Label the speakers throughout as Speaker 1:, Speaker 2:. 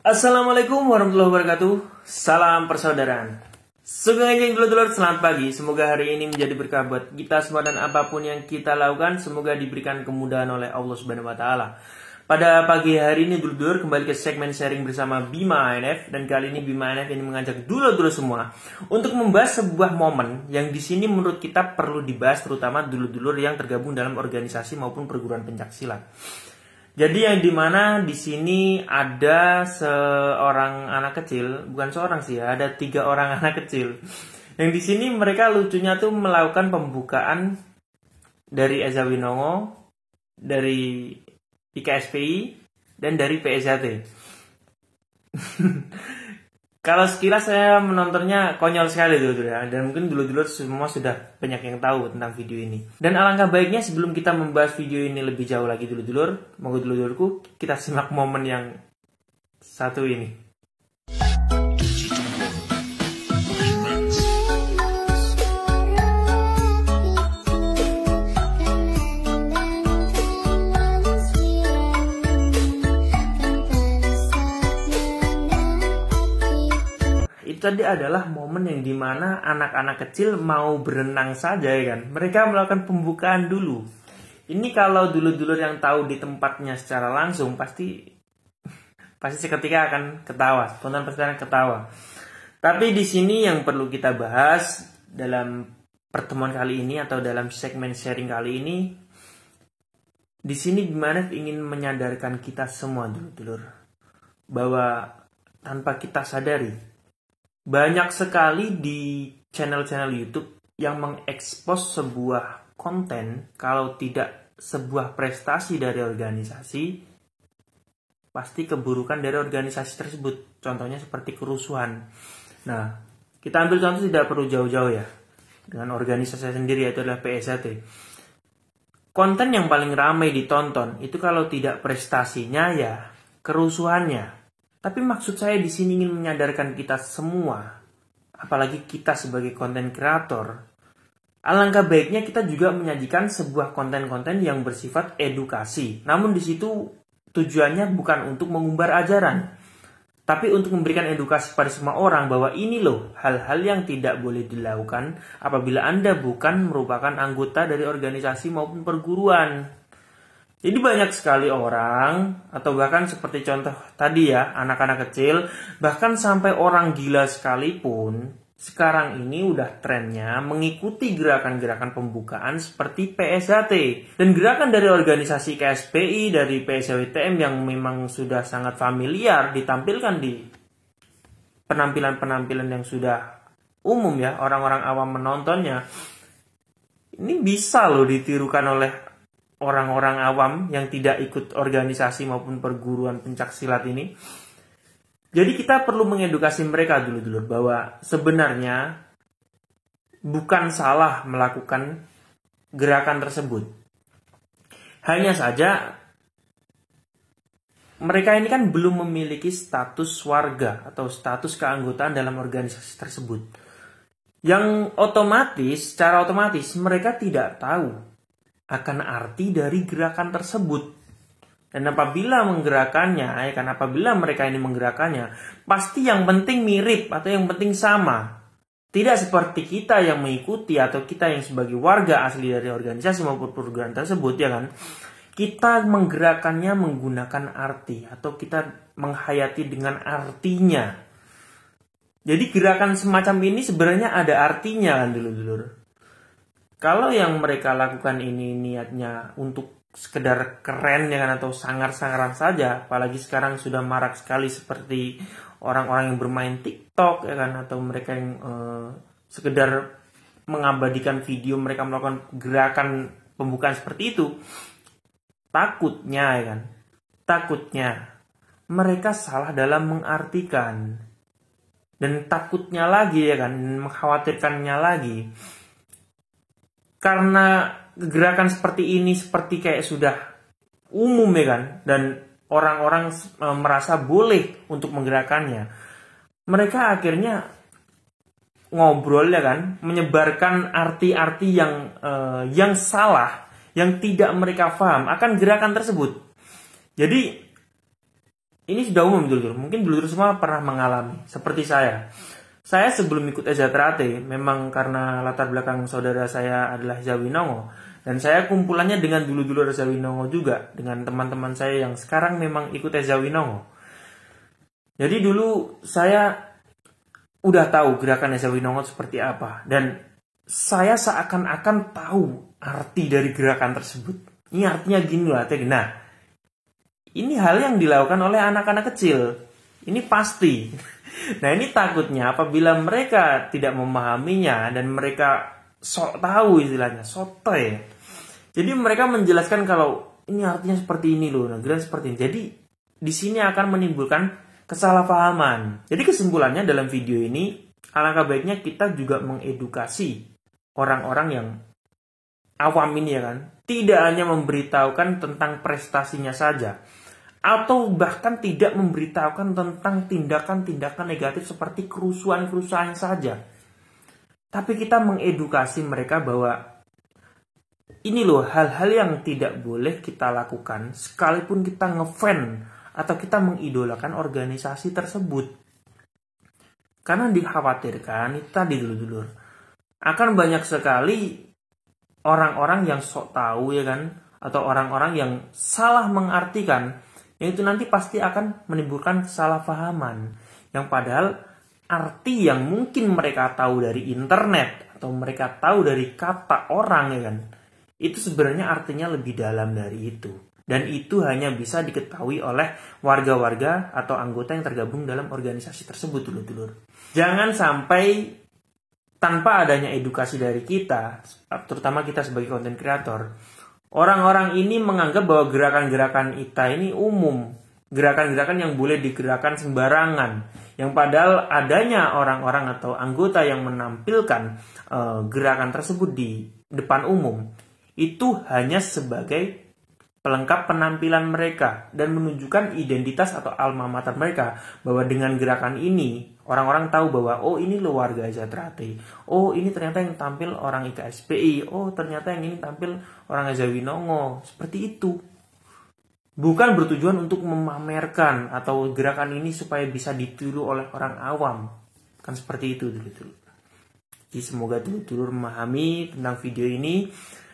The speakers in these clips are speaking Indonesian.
Speaker 1: Assalamualaikum warahmatullahi wabarakatuh. Salam persaudaraan. Sugeng enjing dulur-dulur, selamat pagi. Semoga hari ini menjadi berkah buat kita semua dan apapun yang kita lakukan semoga diberikan kemudahan oleh Allah Subhanahu wa taala. Pada pagi hari ini dulur-dulur kembali ke segmen sharing bersama Bima ANF, dan kali ini Bima ANF ini mengajak dulur-dulur semua untuk membahas sebuah momen yang di sini menurut kita perlu dibahas, terutama dulur-dulur yang tergabung dalam organisasi maupun perguruan pencaksilat. Jadi yang dimana di sini ada seorang anak kecil, bukan seorang sih ya, ada 3 orang anak kecil. Yang di sini mereka lucunya tuh melakukan pembukaan dari Eza Winongo, dari IKSPI, dan dari PSHT. Kalau sekilas saya menontonnya konyol sekali dulu ya, dan mungkin dulu-dulu semua sudah banyak yang tahu tentang video ini. Dan alangkah baiknya sebelum kita membahas video ini lebih jauh lagi dulu-dulur, moga dulu-dulurku kita simak momen yang satu ini. Itu tadi adalah momen yang dimana anak-anak kecil mau berenang saja ya kan. Mereka melakukan pembukaan dulu. Ini kalau dulur-dulur yang tahu di tempatnya secara langsung pasti seketika akan ketawa, spontan pasti akan ketawa. Tapi di sini yang perlu kita bahas dalam pertemuan kali ini atau dalam segmen sharing kali ini, di sini gimana ingin menyadarkan kita semua dulur-dulur bahwa tanpa kita sadari banyak sekali di channel-channel YouTube yang mengekspos sebuah konten, kalau tidak sebuah prestasi dari organisasi, pasti keburukan dari organisasi tersebut. Contohnya seperti kerusuhan. Nah, kita ambil contoh tidak perlu jauh-jauh ya, dengan organisasi sendiri, yaitu adalah PSHT. Konten yang paling ramai ditonton itu kalau tidak prestasinya ya kerusuhannya. Tapi maksud saya di sini ingin menyadarkan kita semua, apalagi kita sebagai konten kreator, alangkah baiknya kita juga menyajikan sebuah konten-konten yang bersifat edukasi. Namun di situ tujuannya bukan untuk mengumbar ajaran, tapi untuk memberikan edukasi pada semua orang bahwa ini loh hal-hal yang tidak boleh dilakukan apabila Anda bukan merupakan anggota dari organisasi maupun perguruan. Jadi banyak sekali orang, atau bahkan seperti contoh tadi ya, anak-anak kecil, bahkan sampai orang gila sekalipun, sekarang ini udah trennya mengikuti gerakan-gerakan pembukaan seperti PSHT. Dan gerakan dari organisasi KSPI, dari PSHWTM yang memang sudah sangat familiar ditampilkan di penampilan-penampilan yang sudah umum ya, orang-orang awam menontonnya. Ini bisa loh ditirukan oleh orang-orang awam yang tidak ikut organisasi maupun perguruan pencaksilat ini. Jadi kita perlu mengedukasi mereka dulu bahwa sebenarnya bukan salah melakukan gerakan tersebut. Hanya saja mereka ini kan belum memiliki status warga atau status keanggotaan dalam organisasi tersebut. Yang otomatis, secara otomatis mereka tidak tahu akan arti dari gerakan tersebut. Dan apabila menggerakkannya, apabila mereka ini menggerakkannya, pasti yang penting mirip atau yang penting sama. Tidak seperti kita yang mengikuti atau kita yang sebagai warga asli dari organisasi maupun perguruan tersebut ya kan. Kita menggerakkannya menggunakan arti atau kita menghayati dengan artinya. Jadi gerakan semacam ini sebenarnya ada artinya kan dulur-dulur. Kalau yang mereka lakukan ini niatnya untuk sekedar keren ya kan, atau sangar-sangaran saja, apalagi sekarang sudah marak sekali seperti orang-orang yang bermain TikTok ya kan, atau mereka yang sekedar mengabadikan video mereka melakukan gerakan pembukaan seperti itu, takutnya mereka salah dalam mengartikan, dan takutnya lagi ya kan, mengkhawatirkannya lagi. Karena gerakan seperti ini seperti kayak sudah umum ya kan, dan orang-orang merasa boleh untuk menggerakkannya, mereka akhirnya ngobrol ya kan, menyebarkan arti-arti yang salah, yang tidak mereka paham akan gerakan tersebut. Jadi ini sudah umum dulur. Mungkin dulur semua pernah mengalami seperti saya. Saya sebelum ikut Ezatrate, memang karena latar belakang saudara saya adalah Zawinongo, dan saya kumpulannya dengan dulur-dulur Zawinongo juga, dengan teman-teman saya yang sekarang memang ikut Zawinongo. Jadi dulu saya udah tahu gerakan Zawinongo seperti apa, dan saya seakan-akan tahu arti dari gerakan tersebut. Ini artinya gini loh, nah ini hal yang dilakukan oleh anak-anak kecil. Ini pasti. Nah ini takutnya apabila mereka tidak memahaminya dan mereka sok tahu istilahnya, sotoy. Jadi mereka menjelaskan kalau ini artinya seperti ini loh, nah gerakan seperti ini. Jadi di sini akan menimbulkan kesalahpahaman. Jadi kesimpulannya dalam video ini, alangkah baiknya kita juga mengedukasi orang-orang yang awam ini ya kan. Tidak hanya memberitahukan tentang prestasinya saja, atau bahkan tidak memberitahukan tentang tindakan-tindakan negatif seperti kerusuhan-kerusuhan saja. Tapi kita mengedukasi mereka bahwa ini loh hal-hal yang tidak boleh kita lakukan sekalipun kita ngefan atau kita mengidolakan organisasi tersebut. Karena dikhawatirkan, itu tadi dulur-dulur, akan banyak sekali orang-orang yang sok tahu ya kan, atau orang-orang yang salah mengartikan, yang itu nanti pasti akan menimbulkan kesalahpahaman. Yang padahal arti yang mungkin mereka tahu dari internet atau mereka tahu dari kata orang ya kan, itu sebenarnya artinya lebih dalam dari itu. Dan itu hanya bisa diketahui oleh warga-warga atau anggota yang tergabung dalam organisasi tersebut dulur-dulur. Jangan sampai tanpa adanya edukasi dari kita, terutama kita sebagai content creator, orang-orang ini menganggap bahwa gerakan-gerakan kita ini umum, gerakan-gerakan yang boleh digerakkan sembarangan, yang padahal adanya orang-orang atau anggota yang menampilkan gerakan tersebut di depan umum itu hanya sebagai pelengkap penampilan mereka dan menunjukkan identitas atau alma mater mereka, bahwa dengan gerakan ini orang-orang tahu bahwa oh ini loh warga Ezatrate, oh ini ternyata yang tampil orang IKSPI, oh ternyata yang ini tampil orang Zawinongo. Seperti itu. Bukan bertujuan untuk memamerkan atau gerakan ini supaya bisa ditiru oleh orang awam. Kan seperti itu dulu-dulu. Jadi semoga dulu-dulu memahami tentang video ini,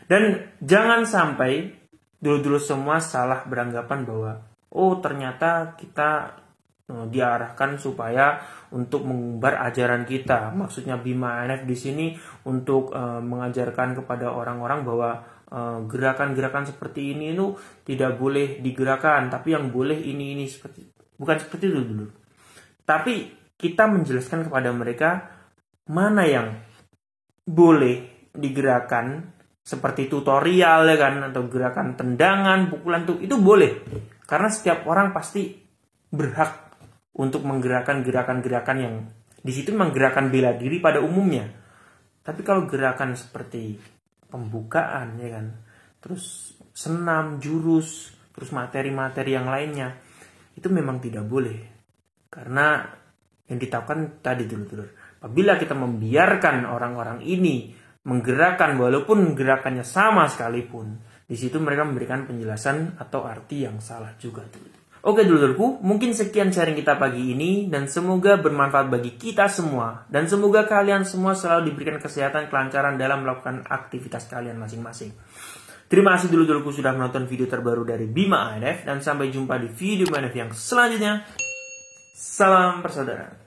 Speaker 1: dan jangan sampai dulu-dulu semua salah beranggapan bahwa oh ternyata kita diarahkan supaya untuk mengumbar ajaran kita. Maksudnya Bima NF di sini untuk mengajarkan kepada orang-orang bahwa gerakan-gerakan seperti ini itu tidak boleh digerakkan, tapi yang boleh ini seperti, bukan seperti itu dulu. Tapi kita menjelaskan kepada mereka mana yang boleh digerakkan, seperti tutorial ya kan, atau gerakan tendangan, pukulan tuh itu boleh. Karena setiap orang pasti berhak untuk menggerakkan gerakan-gerakan yang di situ menggerakkan bela diri pada umumnya. Tapi kalau gerakan seperti pembukaan ya kan, terus senam, jurus, terus materi-materi yang lainnya, itu memang tidak boleh. Karena yang ditakutkan tadi dulu. Apabila kita membiarkan orang-orang ini menggerakkan walaupun gerakannya sama sekalipun, di situ mereka memberikan penjelasan atau arti yang salah juga dulu. Oke dulurku, mungkin sekian sharing kita pagi ini, dan semoga bermanfaat bagi kita semua, dan semoga kalian semua selalu diberikan kesehatan, kelancaran dalam melakukan aktivitas kalian masing-masing. Terima kasih dulurku sudah menonton video terbaru dari Bima ANF, dan sampai jumpa di video ANF yang selanjutnya. Salam persaudaraan.